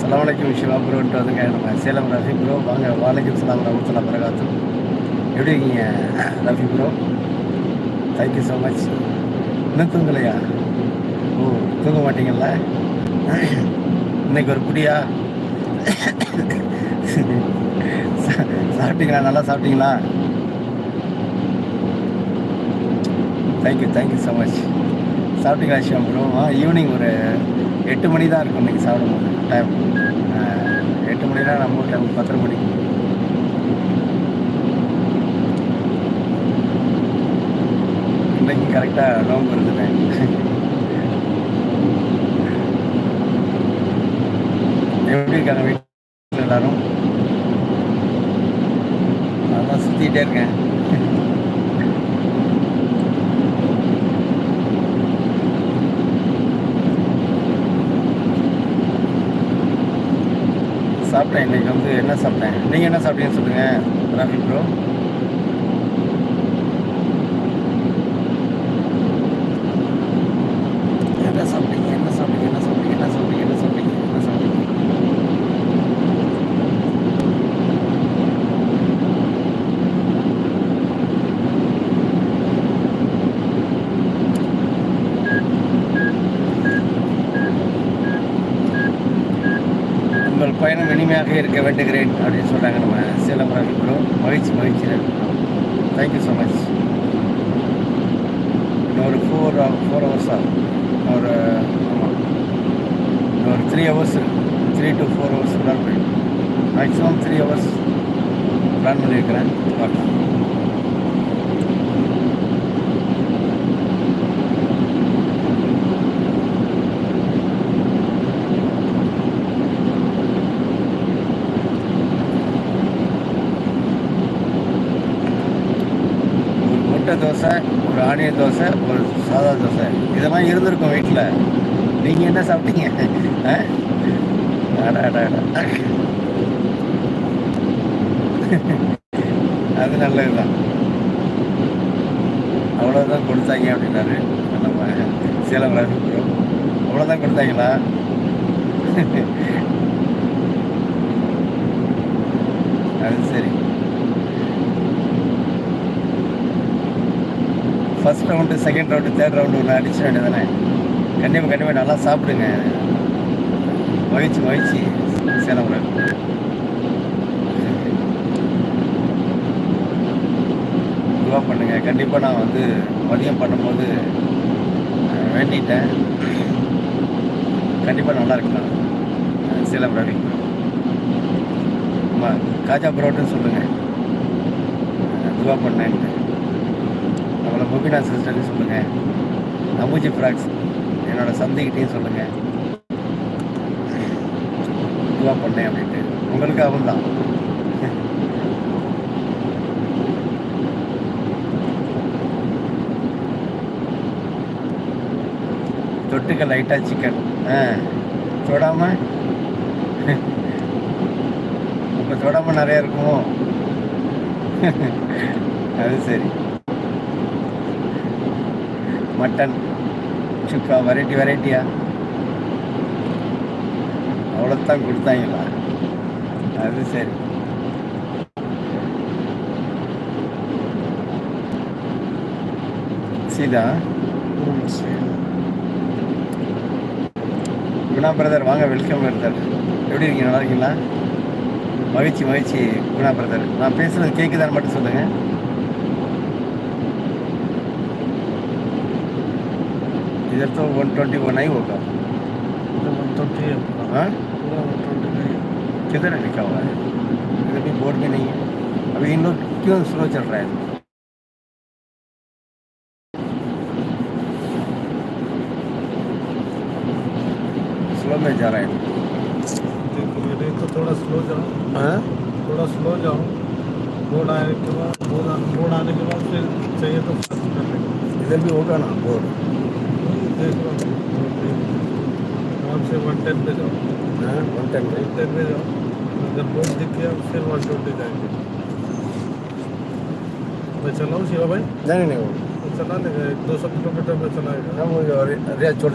அஸ்ஸலாமு சிவா ப்ரோன்ட்டு வந்துங்க நம்ம சேலம் ரஃபி ப்ரோ வாங்க. வாலைக்கும் சலாம் ரஹ்மத்துல்லாஹி பரகாத்துஹு. எப்படி இருக்கீங்க Rafi bro? Thank you so much. இன்னும் தூங்கலையா? ஓ, தூங்க மாட்டீங்கல்ல? இன்னைக்கு ஒரு குடியா? சாப்பிட்டீங்களா? நல்லா சாப்பிட்டீங்களா? Thank you so much. சாப்பிட்டீங்களா சிவா ப்ரோ? ஈவினிங் ஒரு 8 மணி தான் இருக்கும் இன்றைக்கி சாப்பிடும்போது டைம். 8 மணினா நம்ம டைம் 10:30 மணி. இன்றைக்கி கரெக்டாக நோம்பு இருந்துட்டேன். எப்படி இருக்காங்க வீட்டில் எல்லாரும்? நல்லா சுற்றிக்கிட்டே இருக்கேன். சாப்பிட்டேன். இன்றைக்கி வந்து என்ன சாப்பிட்டேன்? நீங்கள் என்ன சாப்பிட்டீங்கன்னு சொல்லுங்கள் ரஃபி ப்ரோ. என்ன சாப்பிட்டீங்க? என்ன சாப்பிட்டீங்க? என்ன சாப்பிட்டீங்க? என்ன சாப்பிட்டீங்க? என்ன சாப்பிட்டீங்க? என்ன சாப்பிட்டீங்க? உங்கள் பயணம் இனிமையாக இருக்க வேண்டுகிறேன் அப்படின்னு சொல்கிறாங்க நம்ம சேலம் ரஃபி ப்ரோ. மகிழ்ச்சி Rafi bro. Thank you so much. இன்னும் ஒரு 4 ஹவர்ஸ் ஆகும். ஒரு ஆமாம், இன்னும் ஒரு 3 ஹவர்ஸ், 3 to 4 ஹவர்ஸ் பிளான் போயிடும். மேக்ஸிமம் 3 ஹவர்ஸ் பிளான் பண்ணியிருக்கிறேன். பார்க்கலாம். தோசை, ஒரு ஆனியன் தோசை, ஒரு சாதா தோசை, இதெல்லாம் இருந்திருக்கும் வீட்டில். நீங்கள் என்ன சாப்பிட்டீங்க? அது நல்லது தான். அவ்வளோதான் கொடுத்தாங்க அப்படின்னாரு நம்ம சேலம் ரஃபி ப்ரோ. அவ்வளோதான் கொடுத்தாங்களா? அது சரி. First round, second round, third round ஒன்று அடிச்சிட வேண்டியதானே? கண்டிப்பாக நல்லா சாப்பிடுங்க. மகிழ்ச்சி சேலம் ரஃபி. துவா பண்ணுங்க. கண்டிப்பாக நான் வந்து மதியம் பண்ணும்போது வேண்டிட்டேன். கண்டிப்பாக நல்லா இருக்கலாம் சேலம் ரஃபி. ஆமாம், காஜா பரோட்டுன்னு சொல்லுங்கள். துவா பண்ணேன்ட்டு நம்மளை முபினா சிஸ்டர்னு சொல்லுங்கள். அமுஜி ஃப்ராக்ஸ் என்னோட சந்தைகிட்டையும் சொல்லுங்கள் துவா பண்ணேன் அப்படின்ட்டு. உங்களுக்கு அவன் தான். தொட்டுக்க லைட்டாக சிக்கன் தொடாமல் இப்போ தொடாமல் நிறையா இருக்குமோ? அது சரி. மட்டன் சுக்கா வெரைட்டியா? அவ்வளோத்தான் கொடுத்தாங்களா? அது சரி. சீதா குணா பிரதர் வாங்க. Welcome brother. எப்படி இருக்கீங்க? நல்லா இருக்கீங்களா? மகிழ்ச்சி குணா பிரதர். நான் பேசுகிறது கேட்குதான்னு மட்டும் சொல்லுங்கள். इधर तो 121 नहीं होगा। 120 है। हाँ, 129 किधर है लिखा हुआ है? इधर भी बोर्ड में नहीं है। अभी इन लोग क्यों स्लो चल रहा है? स्लो में जा रहा है। देखो मेरे तो थोड़ा स्लो जाओ। हाँ, थोड़ा स्लो जाओ। बोर्ड आने के बाद फिर चाहिए तो फास्ट कर लेंगे। इधर भी होगा ना बोर्ड? देख लो आराम से 110 पे जाओ। 110 में 110 पे जाओ। अगर बोर्ड दिख गया फिर 120 जाएंगे। मैं चलाऊँ शिवा भाई? नहीं वो तो चला लेगा 100-200 किलोमीटर में चलाएगा। ना वो रिया छोड़